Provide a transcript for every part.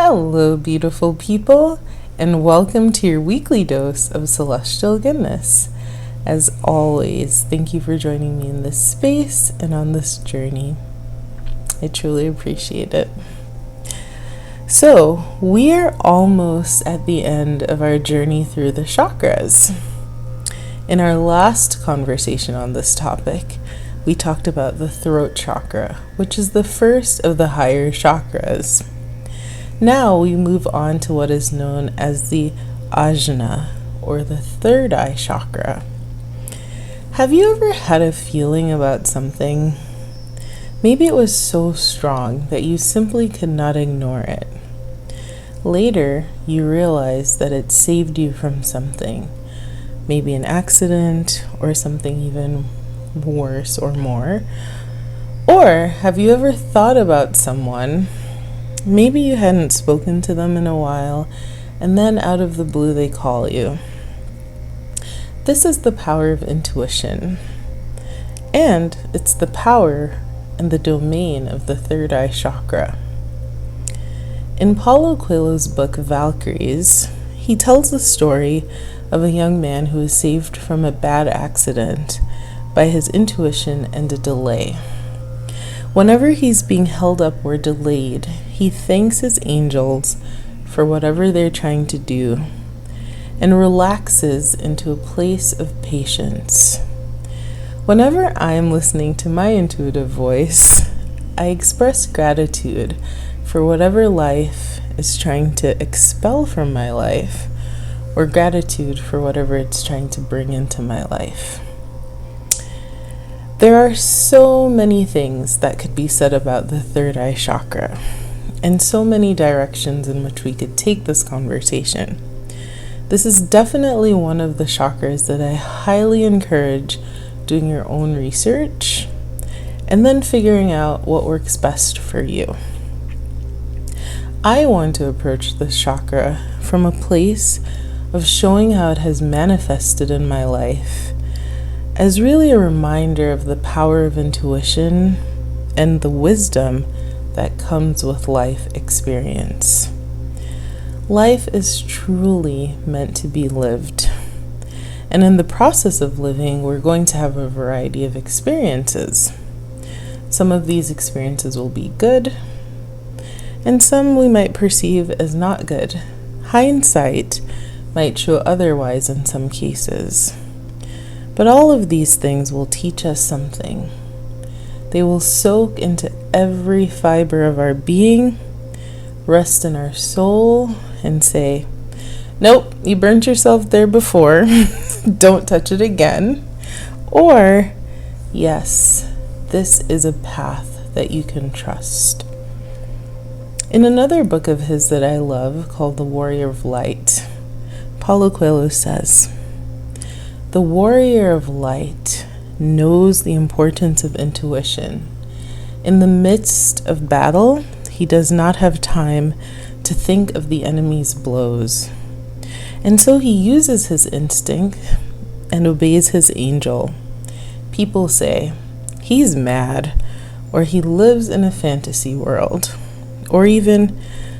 Hello, beautiful people, and welcome to your weekly dose of celestial goodness. As always, thank you for joining me in this space and on this journey. I truly appreciate it. So, we are almost at the end of our journey through the chakras. In our last conversation on this topic, we talked about the throat chakra, which is the first of the higher chakras. Now we move on to what is known as the Ajna, or the third eye chakra. Have you ever had a feeling about something? Maybe it was so strong that you simply could not ignore it. Later, you realize that it saved you from something, maybe an accident or something even worse or more. Or have you ever thought about someone? Maybe you hadn't spoken to them in a while, and then out of the blue they call you. This is the power of intuition, and it's the power and the domain of the third eye chakra. In Paulo Coelho's book Valkyries, he tells the story of a young man who was saved from a bad accident by his intuition and a delay. Whenever he's being held up or delayed, he thanks his angels for whatever they're trying to do and relaxes into a place of patience. Whenever I'm listening to my intuitive voice, I express gratitude for whatever life is trying to expel from my life, or gratitude for whatever it's trying to bring into my life. There are so many things that could be said about the third eye chakra, and so many directions in which we could take this conversation. This is definitely one of the chakras that I highly encourage doing your own research and then figuring out what works best for you. I want to approach this chakra from a place of showing how it has manifested in my life as really a reminder of the power of intuition and the wisdom that comes with life experience. Life is truly meant to be lived. And in the process of living, we're going to have a variety of experiences. Some of these experiences will be good, and some we might perceive as not good. Hindsight might show otherwise in some cases. But all of these things will teach us something. They will soak into every fiber of our being, rest in our soul, and say, nope, you burnt yourself there before, don't touch it again. Or, yes, this is a path that you can trust. In another book of his that I love, called The Warrior of Light, Paulo Coelho says, the warrior of light knows the importance of intuition. In the midst of battle, he does not have time to think of the enemy's blows. And so he uses his instinct and obeys his angel. People say, he's mad, or he lives in a fantasy world, or even,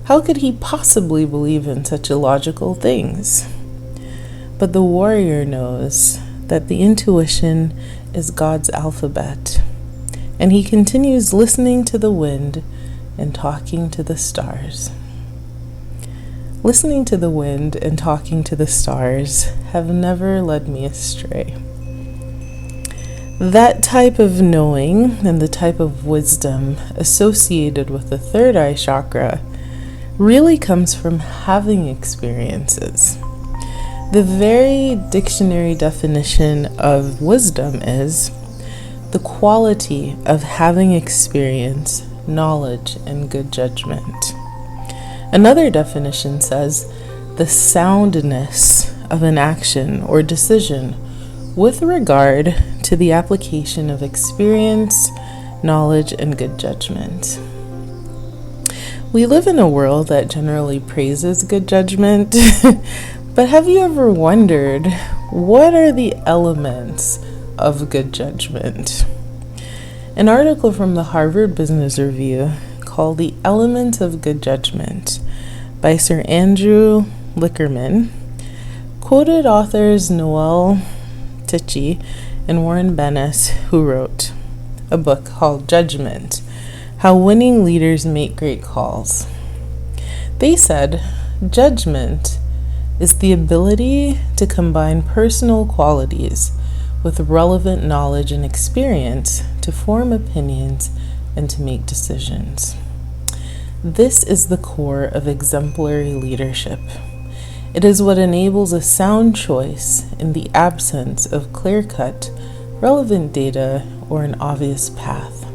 how could he possibly believe in such illogical things? But the warrior knows that the intuition is God's alphabet, and he continues listening to the wind and talking to the stars. Listening to the wind and talking to the stars have never led me astray. That type of knowing and the type of wisdom associated with the third eye chakra really comes from having experiences. The very dictionary definition of wisdom is the quality of having experience, knowledge, and good judgment. Another definition says the soundness of an action or decision with regard to the application of experience, knowledge, and good judgment. We live in a world that generally praises good judgment, but have you ever wondered, what are the elements of good judgment? An article from the Harvard Business Review called The Elements of Good Judgment by Sir Andrew Lickerman, quoted authors Noel Tichy and Warren Bennis, who wrote a book called Judgment: How Winning Leaders Make Great Calls. They said, judgment is the ability to combine personal qualities with relevant knowledge and experience to form opinions and to make decisions. This is the core of exemplary leadership. It is what enables a sound choice in the absence of clear-cut, relevant data or an obvious path.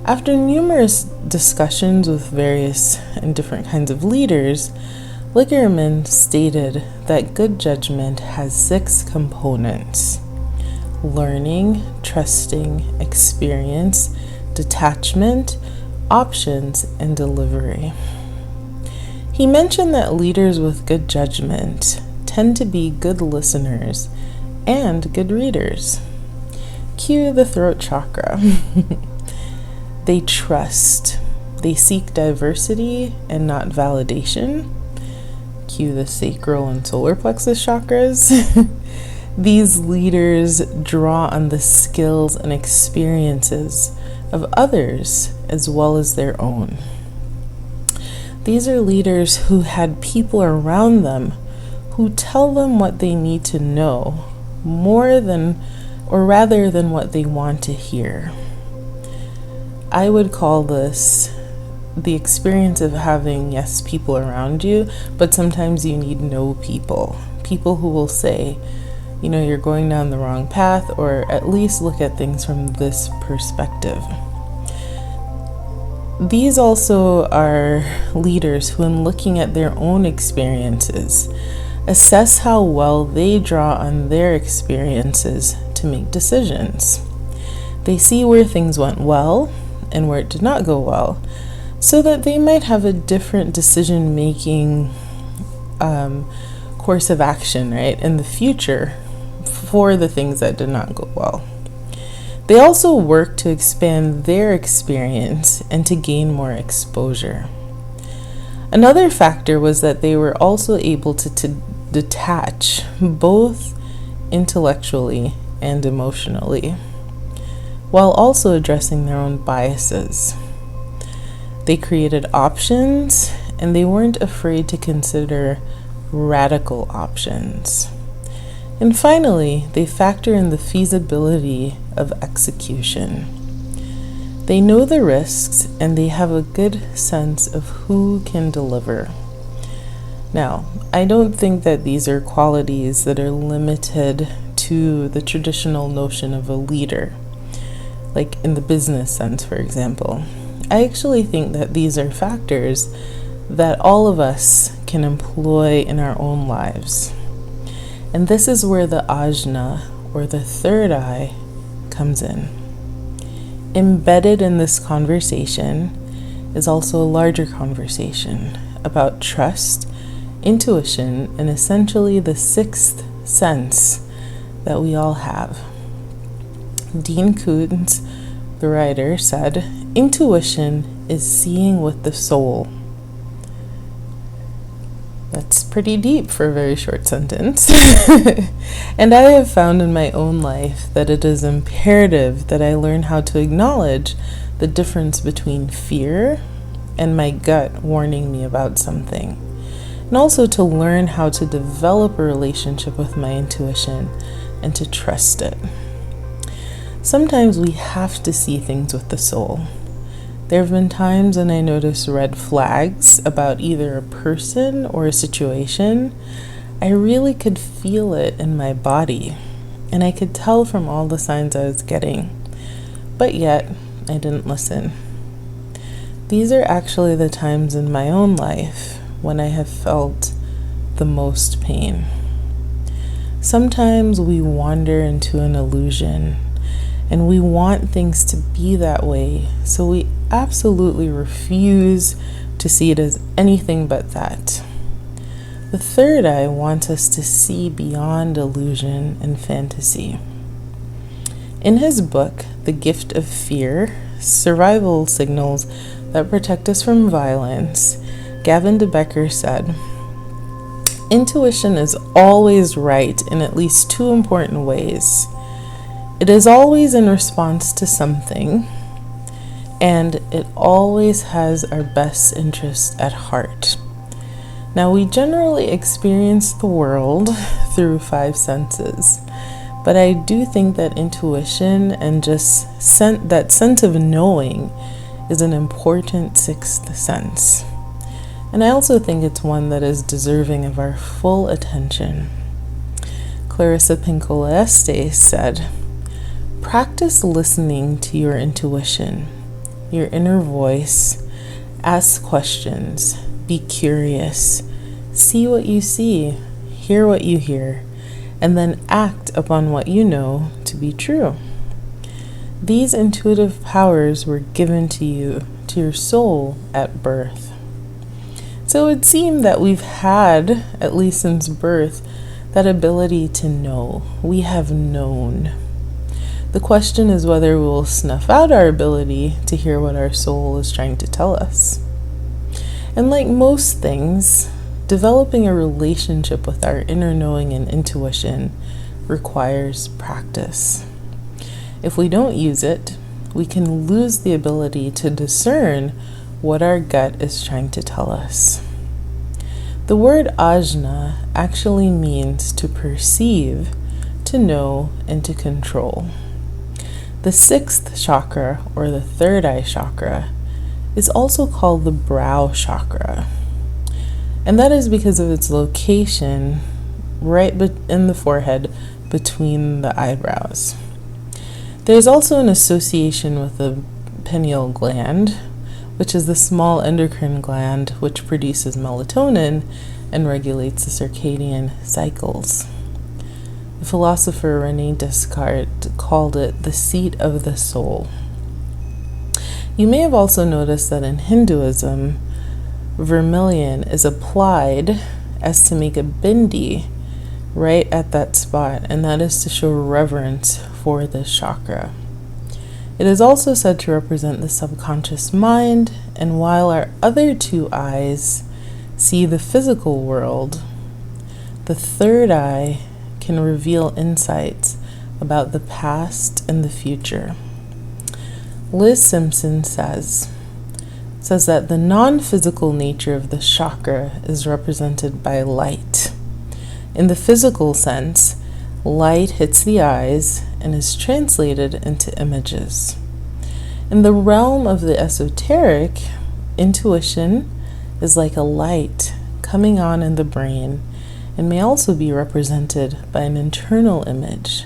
After numerous discussions with various and different kinds of leaders, Lickerman stated that good judgment has 6 components: learning, trusting, experience, detachment, options, and delivery. He mentioned that leaders with good judgment tend to be good listeners and good readers. Cue the throat chakra. They trust. They seek diversity and not validation. Cue the sacral and solar plexus chakras. These leaders draw on the skills and experiences of others as well as their own. These are leaders who had people around them who tell them what they need to know more than, or rather than what they want to hear. I would call this the experience of having, yes, people around you, but sometimes you need no people. People who will say, you know, you're going down the wrong path, or at least look at things from this perspective. These also are leaders who, in looking at their own experiences, assess how well they draw on their experiences to make decisions. They see where things went well and where it did not go well, so that they might have a different decision-making course of action, right, in the future for the things that did not go well. They also work to expand their experience and to gain more exposure. Another factor was that they were also able to detach both intellectually and emotionally, while also addressing their own biases. They created options, and they weren't afraid to consider radical options. And finally, they factor in the feasibility of execution. They know the risks, and they have a good sense of who can deliver. Now, I don't think that these are qualities that are limited to the traditional notion of a leader, like in the business sense, for example. I actually think that these are factors that all of us can employ in our own lives. And this is where the Ajna, or the third eye, comes in. Embedded in this conversation is also a larger conversation about trust, intuition, and essentially the 6th sense that we all have. Dean Koontz, the writer, said, "Intuition is seeing with the soul." That's pretty deep for a very short sentence. And I have found in my own life that it is imperative that I learn how to acknowledge the difference between fear and my gut warning me about something, and also to learn how to develop a relationship with my intuition and to trust it. Sometimes we have to see things with the soul. There have been times when I notice red flags about either a person or a situation. I really could feel it in my body, and I could tell from all the signs I was getting, but yet I didn't listen. These are actually the times in my own life when I have felt the most pain. Sometimes we wander into an illusion, and we want things to be that way, so we absolutely refuse to see it as anything but that. The third eye wants us to see beyond illusion and fantasy. In his book, The Gift of Fear, Survival Signals that Protect Us from Violence, Gavin de Becker said, "Intuition is always right in at least two important ways. It is always in response to something, and it always has our best interest at heart." Now, we generally experience the world through five senses, but I do think that intuition and just that sense of knowing is an important sixth sense. And I also think it's one that is deserving of our full attention. Clarissa Pinkola Estes said, "Practice listening to your intuition, your inner voice. Ask questions. Be curious. See what you see. Hear what you hear. And then act upon what you know to be true. These intuitive powers were given to you, to your soul, at birth." So it would seem that we've had, at least since birth, that ability to know. We have known. The question is whether we will snuff out our ability to hear what our soul is trying to tell us. And like most things, developing a relationship with our inner knowing and intuition requires practice. If we don't use it, we can lose the ability to discern what our gut is trying to tell us. The word Ajna actually means to perceive, to know, and to control. The sixth chakra, or the third eye chakra, is also called the brow chakra. And that is because of its location right in the forehead between the eyebrows. There's also an association with the pineal gland, which is the small endocrine gland which produces melatonin and regulates the circadian cycles. The philosopher René Descartes called it the seat of the soul. You may have also noticed that in Hinduism, vermilion is applied as to make a bindi right at that spot, and that is to show reverence for this chakra. It is also said to represent the subconscious mind, and while our other two eyes see the physical world, the third eye can reveal insights about the past and the future. Liz Simpson says that the non-physical nature of the chakra is represented by light. In the physical sense, light hits the eyes and is translated into images. In the realm of the esoteric, intuition is like a light coming on in the brain and may also be represented by an internal image.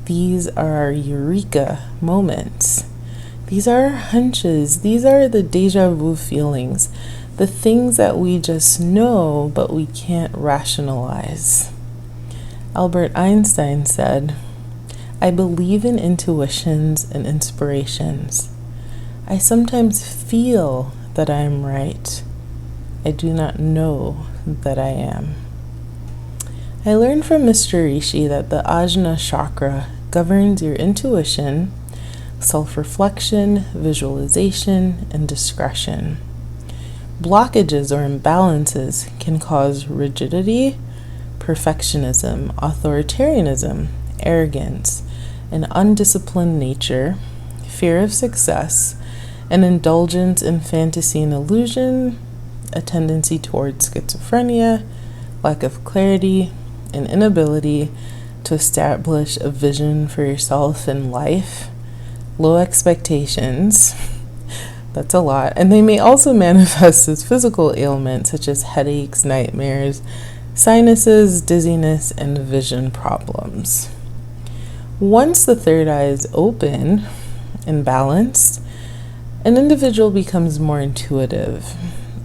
These are our eureka moments. These are our hunches. These are the deja vu feelings, the things that we just know but we can't rationalize. Albert Einstein said, "I believe in intuitions and inspirations. I sometimes feel that I am right. I do not know that I am." I learned from Mr. Rishi that the Ajna chakra governs your intuition, self-reflection, visualization, and discretion. Blockages or imbalances can cause rigidity, perfectionism, authoritarianism, arrogance, an undisciplined nature, fear of success, an indulgence in fantasy and illusion, a tendency towards schizophrenia, lack of clarity, an inability to establish a vision for yourself in life, low expectations. That's a lot. And they may also manifest as physical ailments such as headaches, nightmares, sinuses, dizziness, and vision problems. Once the third eye is open and balanced, an individual becomes more intuitive,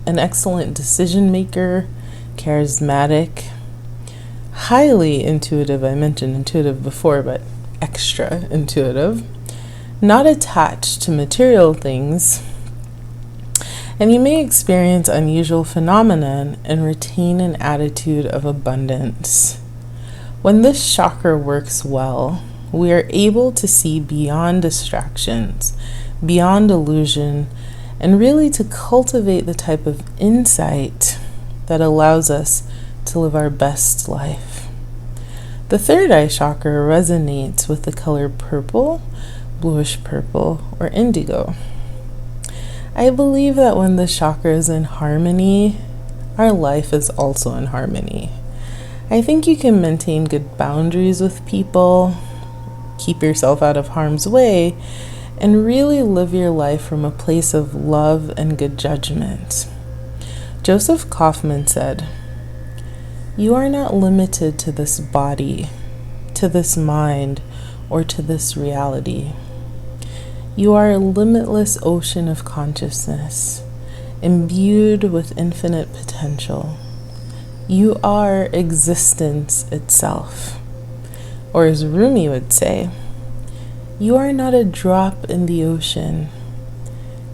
an excellent decision maker, charismatic, highly intuitive. I mentioned intuitive before, but extra intuitive, not attached to material things, and you may experience unusual phenomena and retain an attitude of abundance. When this chakra works well, we are able to see beyond distractions, beyond illusion, and really to cultivate the type of insight that allows us to live our best life. The third eye chakra resonates with the color purple, bluish purple, or indigo. I believe that when the chakra is in harmony, our life is also in harmony. I think you can maintain good boundaries with people, keep yourself out of harm's way, and really live your life from a place of love and good judgment. Joseph Kaufman said, "You are not limited to this body, to this mind, or to this reality. You are a limitless ocean of consciousness, imbued with infinite potential. You are existence itself." Or as Rumi would say, "You are not a drop in the ocean.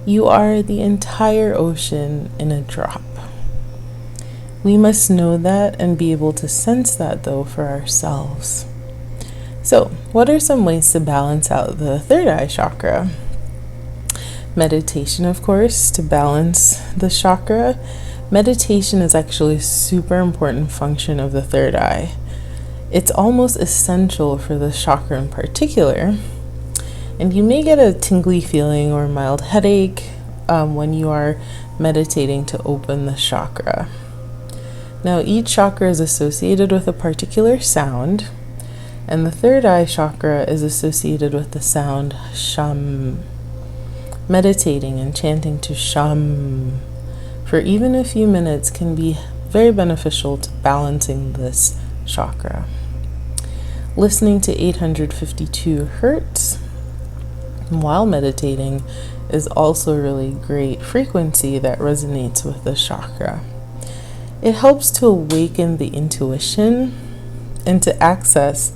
You are the entire ocean in a drop." We must know that and be able to sense that, though, for ourselves. So, what are some ways to balance out the third eye chakra? Meditation, of course, to balance the chakra. Meditation is actually a super important function of the third eye. It's almost essential for the chakra in particular. And you may get a tingly feeling or mild headache when you are meditating to open the chakra. Now, each chakra is associated with a particular sound, and the third eye chakra is associated with the sound sham. Meditating and chanting to sham for even a few minutes can be very beneficial to balancing this chakra. Listening to 852 hertz while meditating is also a really great frequency that resonates with the chakra. It helps to awaken the intuition and to access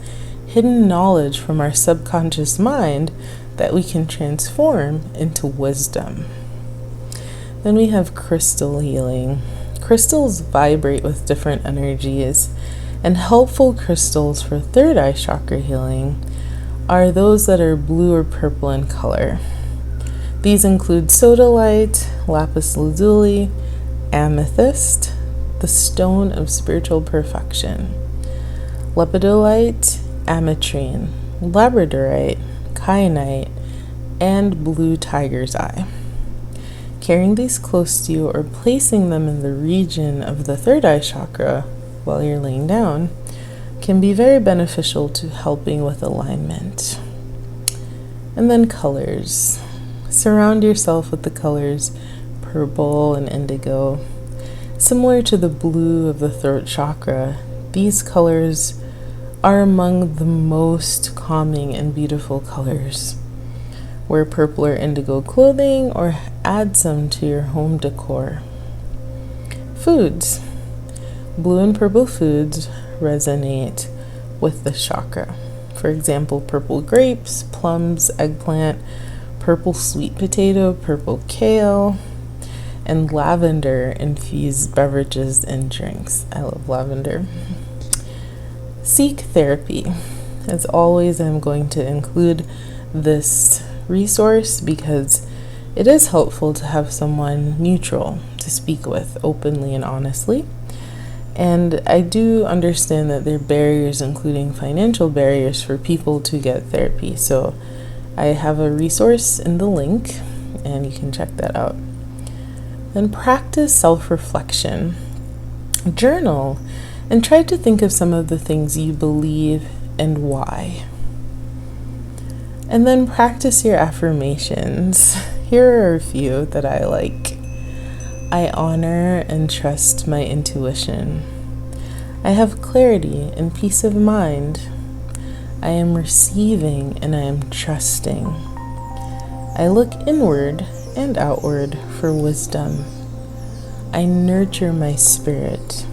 hidden knowledge from our subconscious mind that we can transform into wisdom. Then we have crystal healing. Crystals vibrate with different energies, and helpful crystals for third eye chakra healing are those that are blue or purple in color. These include sodalite, lapis lazuli, amethyst, the stone of spiritual perfection, lepidolite, ametrine, labradorite, kyanite, and blue tiger's eye. Carrying these close to you or placing them in the region of the third eye chakra while you're laying down can be very beneficial to helping with alignment. And then colors. Surround yourself with the colors purple and indigo. Similar to the blue of the throat chakra, these colors are among the most calming and beautiful colors. Wear purple or indigo clothing or add some to your home decor. Foods. Blue and purple foods resonate with the chakra. For example, purple grapes, plums, eggplant, purple sweet potato, purple kale, and lavender-infused beverages and drinks. I love lavender. Seek therapy. As always, I'm going to include this resource because it is helpful to have someone neutral to speak with openly and honestly. And I do understand that there are barriers, including financial barriers, for people to get therapy. So I have a resource in the link, and you can check that out. Then practice self-reflection. Journal and try to think of some of the things you believe and why. And then practice your affirmations. Here are a few that I like. I honor and trust my intuition. I have clarity and peace of mind. I am receiving and I am trusting. I look inward and outward for wisdom. I nurture my spirit.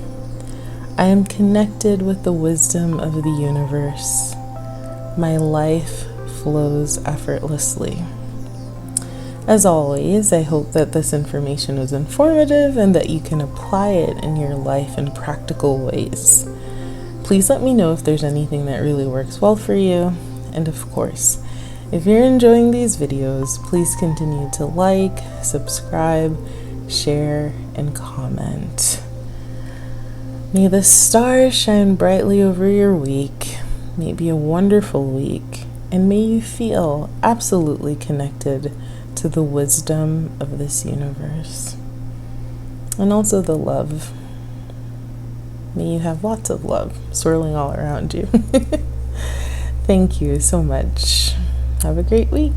I am connected with the wisdom of the universe. My life flows effortlessly. As always, I hope that this information was informative and that you can apply it in your life in practical ways. Please let me know if there's anything that really works well for you. And of course, If you're enjoying these videos, please continue to like, subscribe, share, and comment. May the stars shine brightly over your week. May it be a wonderful week, and may you feel absolutely connected to the wisdom of this universe, and also the love. May you have lots of love swirling all around you. Thank you so much. Have a great week.